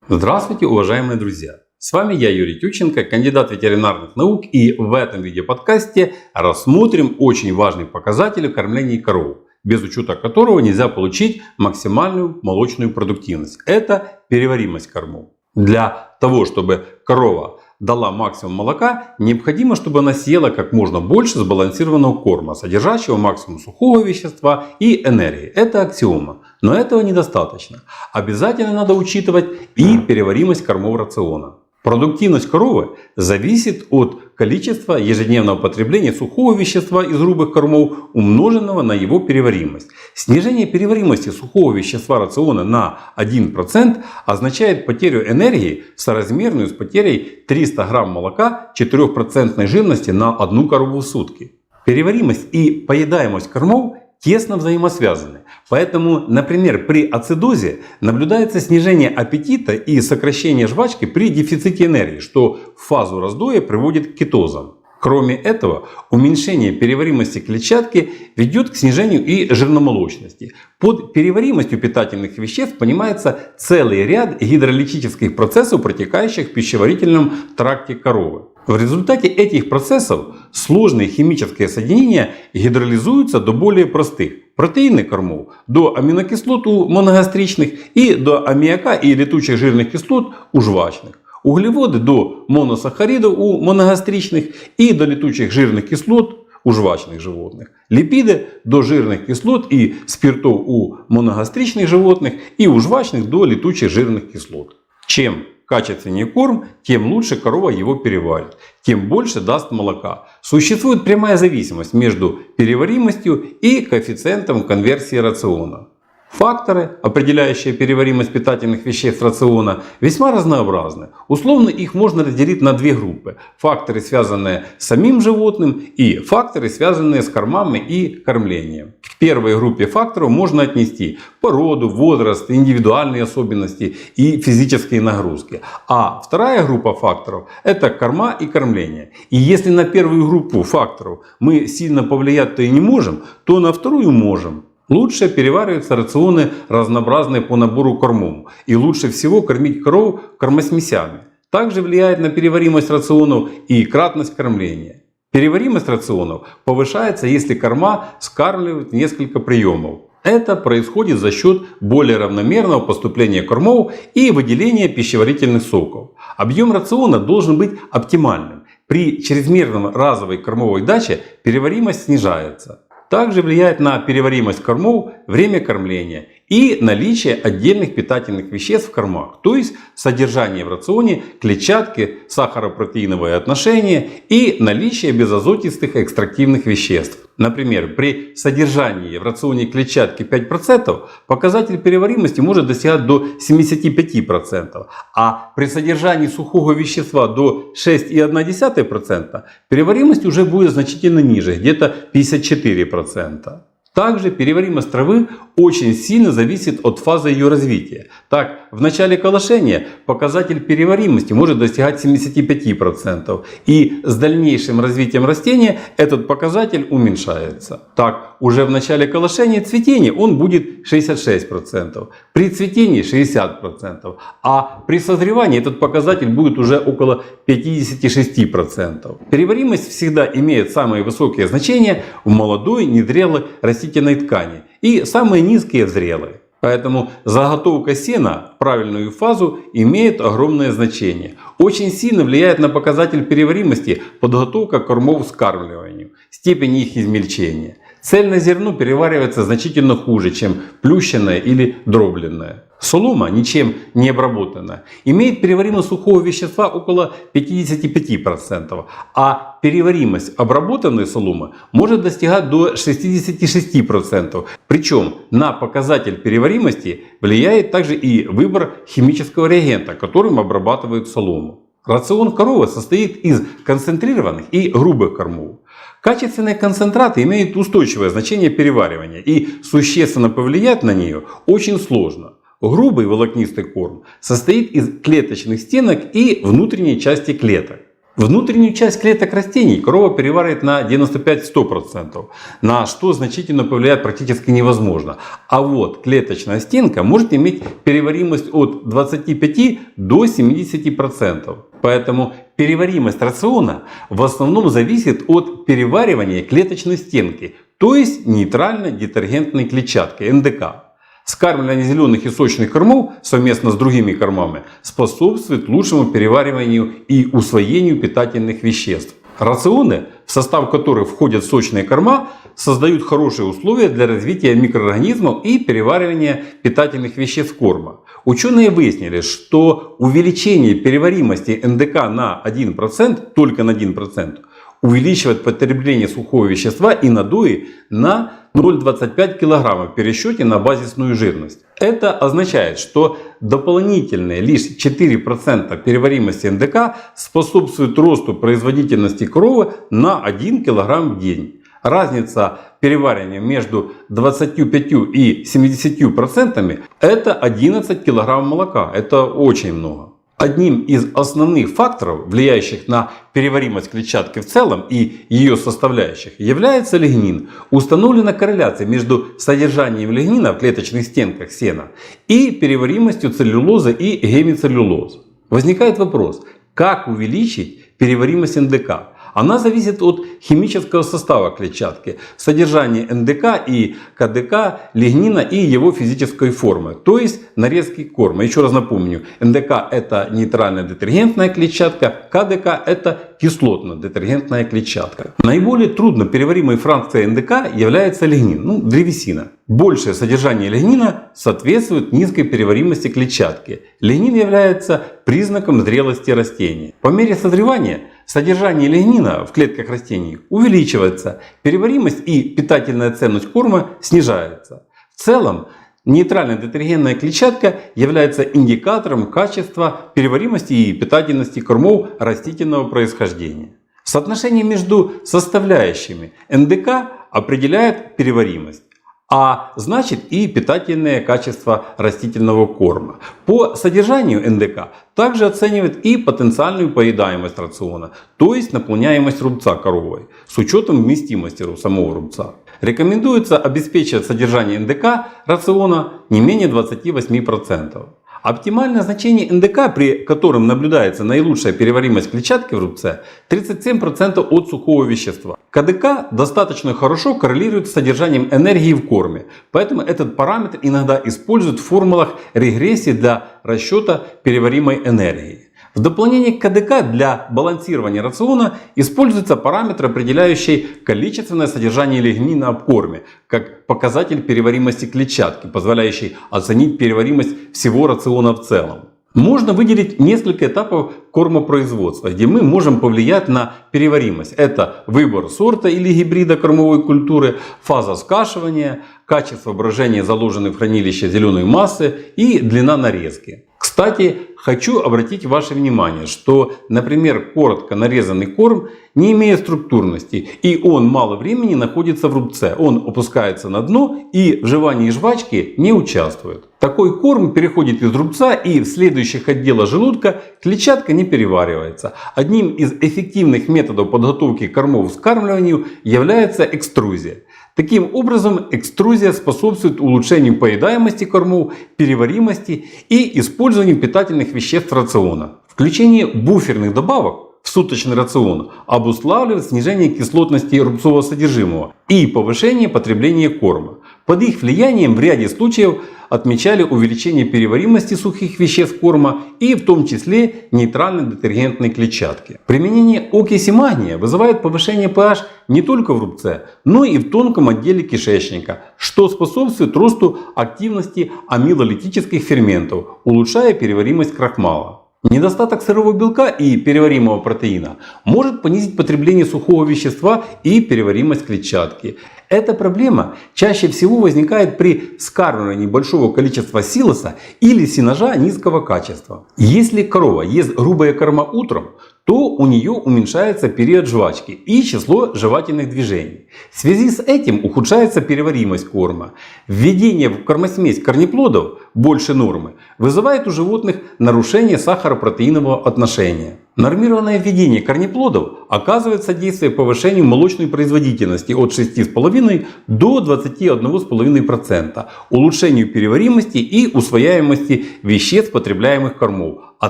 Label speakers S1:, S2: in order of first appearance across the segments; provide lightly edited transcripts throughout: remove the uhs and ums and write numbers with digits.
S1: Здравствуйте, уважаемые друзья! С вами я, Юрий Тютченко, кандидат ветеринарных наук, и в этом видеоподкасте рассмотрим очень важный показатель кормления коров, без учета которого нельзя получить максимальную молочную продуктивность. Это переваримость кормов. Для того, чтобы корова дала максимум молока, необходимо, чтобы она съела как можно больше сбалансированного корма, содержащего максимум сухого вещества и энергии. Это аксиома. Но этого недостаточно. Обязательно надо учитывать и переваримость кормов рациона. Продуктивность коровы зависит от количества ежедневного потребления сухого вещества из грубых кормов, умноженного на его переваримость. Снижение переваримости сухого вещества рациона на 1% означает потерю энергии, соразмерную с потерей 300 грамм молока 4% жирности на одну корову в сутки. Переваримость и поедаемость кормов тесно взаимосвязаны. Поэтому, например, при ацидозе наблюдается снижение аппетита и сокращение жвачки при дефиците энергии, что в фазу раздоя приводит к кетозам. Кроме этого, уменьшение переваримости клетчатки ведет к снижению и жирномолочности. Под переваримостью питательных веществ понимается целый ряд гидролитических процессов, протекающих в пищеварительном тракте коровы. В результате этих процессов сложные химические соединения гидролизуются до более простых. Протеины кормов до аминокислот у моногастричных и до аммиака и летучих жирных кислот у жвачных. Углеводы до моносахаридов у моногастричных и до летучих жирных кислот у жвачных животных. Липиды до жирных кислот и спиртов у моногастричных животных и у жвачных до летучих жирных кислот. Чем качественнее корм, тем лучше корова его переварит, тем больше даст молока. Существует прямая зависимость между переваримостью и коэффициентом конверсии рациона. Факторы, определяющие переваримость питательных веществ рациона, весьма разнообразны. Условно их можно разделить на две группы. Факторы, связанные с самим животным, и факторы, связанные с кормами и кормлением. К первой группе факторов можно отнести породу, возраст, индивидуальные особенности и физические нагрузки. А вторая группа факторов – это корма и кормление. И если на первую группу факторов мы сильно повлиять-то и не можем, то на вторую можем. Лучше перевариваются рационы разнообразные по набору кормов. И лучше всего кормить коров кормосмесями. Также влияет на переваримость рационов и кратность кормления. Переваримость рационов повышается, если корма скармливают несколько приемов. Это происходит за счет более равномерного поступления кормов и выделения пищеварительных соков. Объем рациона должен быть оптимальным. При чрезмерном разовой кормовой даче переваримость снижается. Также влияет на переваримость кормов время кормления и наличие отдельных питательных веществ в кормах, то есть содержание в рационе клетчатки, сахаропротеиновое отношение и наличие безазотистых экстрактивных веществ. Например, при содержании в рационе клетчатки 5% показатель переваримости может достигать до 75%, а при содержании сухого вещества до 6,1% переваримость уже будет значительно ниже, где-то 54%. Также переваримость травы очень сильно зависит от фазы ее развития. Так, в начале колошения показатель переваримости может достигать 75%. И с дальнейшим развитием растения этот показатель уменьшается. Так, уже в начале колошения цветения он будет 66%. При цветении 60%. А при созревании этот показатель будет уже около 56%. Переваримость всегда имеет самые высокие значения в молодой, незрелой растительной ткани и самые низкие в зрелой. Поэтому заготовка сена в правильную фазу имеет огромное значение. Очень сильно влияет на показатель переваримости подготовка кормов к скармливанию, степень их измельчения. Цельное зерно переваривается значительно хуже, чем плющенное или дробленное. Солома, ничем не обработанная, имеет переваримость сухого вещества около 55%, а переваримость обработанной соломы может достигать до 66%. Причем на показатель переваримости влияет также и выбор химического реагента, которым обрабатывают солому. Рацион коровы состоит из концентрированных и грубых кормов. Качественные концентраты имеют устойчивое значение переваривания, и существенно повлиять на нее очень сложно. Грубый волокнистый корм состоит из клеточных стенок и внутренней части клеток. Внутреннюю часть клеток растений корова переваривает на 95-100%, на что значительно повлиять практически невозможно. А вот клеточная стенка может иметь переваримость от 25 до 70%. Поэтому переваримость рациона в основном зависит от переваривания клеточной стенки, то есть нейтральной детергентной клетчатки НДК. Скармливание зеленых и сочных кормов совместно с другими кормами способствует лучшему перевариванию и усвоению питательных веществ. Рационы, в состав которых входят сочные корма, создают хорошие условия для развития микроорганизмов и переваривания питательных веществ корма. Ученые выяснили, что увеличение переваримости НДК на 1%, только на 1%, увеличивает потребление сухого вещества и надои на 0,25 кг в пересчете на базисную жирность. Это означает, что дополнительные лишь 4% переваримости НДК способствуют росту производительности коровы на 1 кг в день. Разница переваривания между 25 и 70% это 11 кг молока. Это очень много. Одним из основных факторов, влияющих на переваримость клетчатки в целом и ее составляющих, является лигнин. Установлена корреляция между содержанием лигнина в клеточных стенках сена и переваримостью целлюлозы и гемицеллюлозы. Возникает вопрос, как увеличить переваримость НДК? Она зависит от химического состава клетчатки, содержания НДК и КДК, лигнина и его физической формы, то есть нарезки корма. Еще раз напомню, НДК это нейтральная детергентная клетчатка, КДК это кислотно-детергентная клетчатка. Наиболее трудно переваримой фракцией НДК является лигнин, древесина. Большее содержание лигнина соответствует низкой переваримости клетчатки. Лигнин является признаком зрелости растения. По мере созревания содержание лигнина в клетках растений увеличивается, переваримость и питательная ценность корма снижается. В целом, нейтральная детергентная клетчатка является индикатором качества, переваримости и питательности кормов растительного происхождения. Соотношение между составляющими НДК определяет переваримость, а значит и питательное качество растительного корма. По содержанию НДК также оценивают и потенциальную поедаемость рациона, то есть наполняемость рубца коровой, с учетом вместимости самого рубца. Рекомендуется обеспечивать содержание НДК рациона не менее 28%. Оптимальное значение НДК, при котором наблюдается наилучшая переваримость клетчатки в рубце, 37% от сухого вещества. КДК достаточно хорошо коррелирует с содержанием энергии в корме, поэтому этот параметр иногда используют в формулах регрессии для расчета переваримой энергии. В дополнение к КДК для балансирования рациона используется параметр, определяющий количественное содержание лигнина в корме, как показатель переваримости клетчатки, позволяющий оценить переваримость всего рациона в целом. Можно выделить несколько этапов кормопроизводства, где мы можем повлиять на переваримость. Это выбор сорта или гибрида кормовой культуры, фаза скашивания, качество брожения заложенной в хранилище зеленой массы и длина нарезки. Кстати, хочу обратить ваше внимание, что, например, коротко нарезанный корм не имеет структурности, и он мало времени находится в рубце. Он опускается на дно и в жевании жвачки не участвует. Такой корм переходит из рубца, и в следующих отделах желудка клетчатка не переваривается. Одним из эффективных методов подготовки кормов к вскармливанию является экструзия. Таким образом, экструзия способствует улучшению поедаемости кормов, переваримости и использованию питательных веществ рациона. Включение буферных добавок в суточный рацион обуславливает снижение кислотности рубцового содержимого и повышение потребления корма. Под их влиянием в ряде случаев отмечали увеличение переваримости сухих веществ корма и в том числе нейтральной детергентной клетчатки. Применение окиси магния вызывает повышение pH не только в рубце, но и в тонком отделе кишечника, что способствует росту активности амилолитических ферментов, улучшая переваримость крахмала. Недостаток сырого белка и переваримого протеина может понизить потребление сухого вещества и переваримость клетчатки. Эта проблема чаще всего возникает при скармливании большого количества силоса или сенажа низкого качества. Если корова ест грубые корма утром, то у нее уменьшается период жвачки и число жевательных движений. В связи с этим ухудшается переваримость корма. Введение в кормосмесь корнеплодов больше нормы вызывает у животных нарушение сахаропротеинового отношения. Нормированное введение корнеплодов оказывает содействие повышению молочной производительности от 6,5 до 21,5%, улучшению переваримости и усвояемости веществ потребляемых кормов, а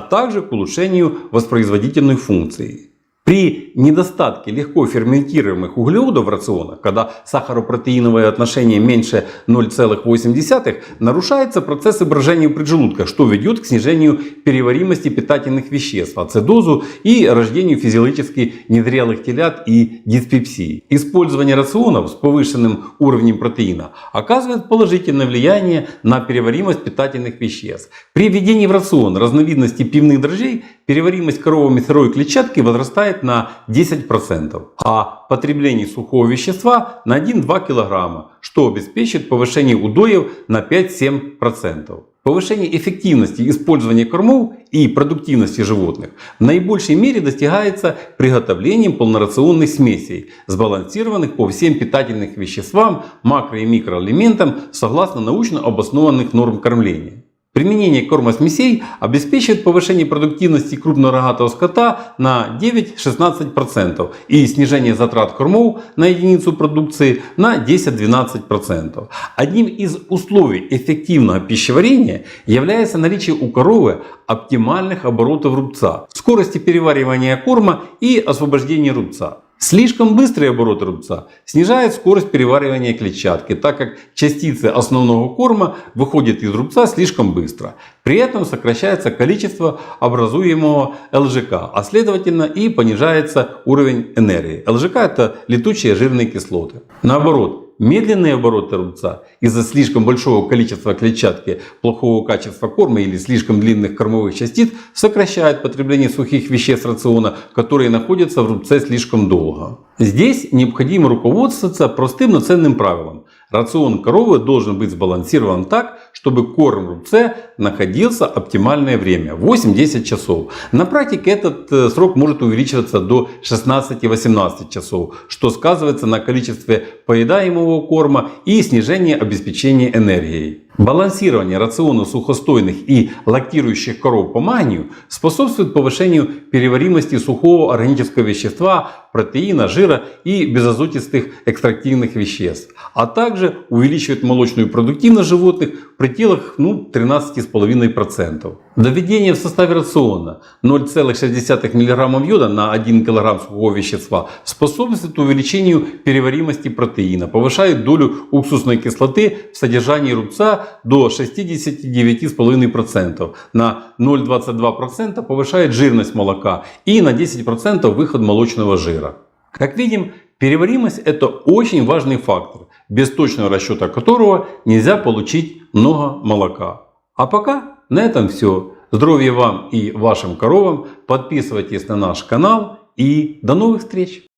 S1: также к улучшению воспроизводительной функции. При недостатке легко ферментируемых углеводов в рационах, когда сахаропротеиновое отношение меньше 0,8, нарушается процесс брожения в преджелудках, что ведет к снижению переваримости питательных веществ, ацидозу и рождению физиологически незрелых телят и диспепсии. Использование рационов с повышенным уровнем протеина оказывает положительное влияние на переваримость питательных веществ. При введении в рацион разновидности пивных дрожжей переваримость коровами сырой клетчатки возрастает на 10%, а потребление сухого вещества на 1-2 кг, что обеспечит повышение удоев на 5-7%. Повышение эффективности использования кормов и продуктивности животных в наибольшей мере достигается приготовлением полнорационных смесей, сбалансированных по всем питательным веществам, макро- и микроэлементам согласно научно обоснованных норм кормления. Применение кормосмесей обеспечивает повышение продуктивности крупнорогатого скота на 9-16% и снижение затрат кормов на единицу продукции на 10-12%. Одним из условий эффективного пищеварения является наличие у коровы оптимальных оборотов рубца, скорости переваривания корма и освобождения рубца. Слишком быстрые обороты рубца снижают скорость переваривания клетчатки, так как частицы основного корма выходят из рубца слишком быстро. При этом сокращается количество образуемого ЛЖК, а следовательно и понижается уровень энергии. ЛЖК — это летучие жирные кислоты. Наоборот, медленные обороты рубца из-за слишком большого количества клетчатки, плохого качества корма или слишком длинных кормовых частиц сокращают потребление сухих веществ рациона, которые находятся в рубце слишком долго. Здесь необходимо руководствоваться простым, но ценным правилом. Рацион коровы должен быть сбалансирован так, чтобы корм в рубце находился оптимальное время – 8-10 часов. На практике этот срок может увеличиваться до 16-18 часов, что сказывается на количестве поедаемого корма и снижении обеспечения энергией. Балансирование рациона сухостойных и лактирующих коров по магнию способствует повышению переваримости сухого органического вещества, протеина, жира и безазотистых экстрактивных веществ, а также увеличивает молочную продуктивность животных в пределах 13,5%. Доведение в составе рациона 0,6 мг йода на 1 кг сухого вещества способствует увеличению переваримости протеина, повышает долю уксусной кислоты в содержании рубца до 69,5%, на 0,22% повышает жирность молока и на 10% выход молочного жира. Как видим, переваримость — это очень важный фактор, без точного расчета которого нельзя получить много молока. А пока на этом все. Здоровья вам и вашим коровам. Подписывайтесь на наш канал и до новых встреч!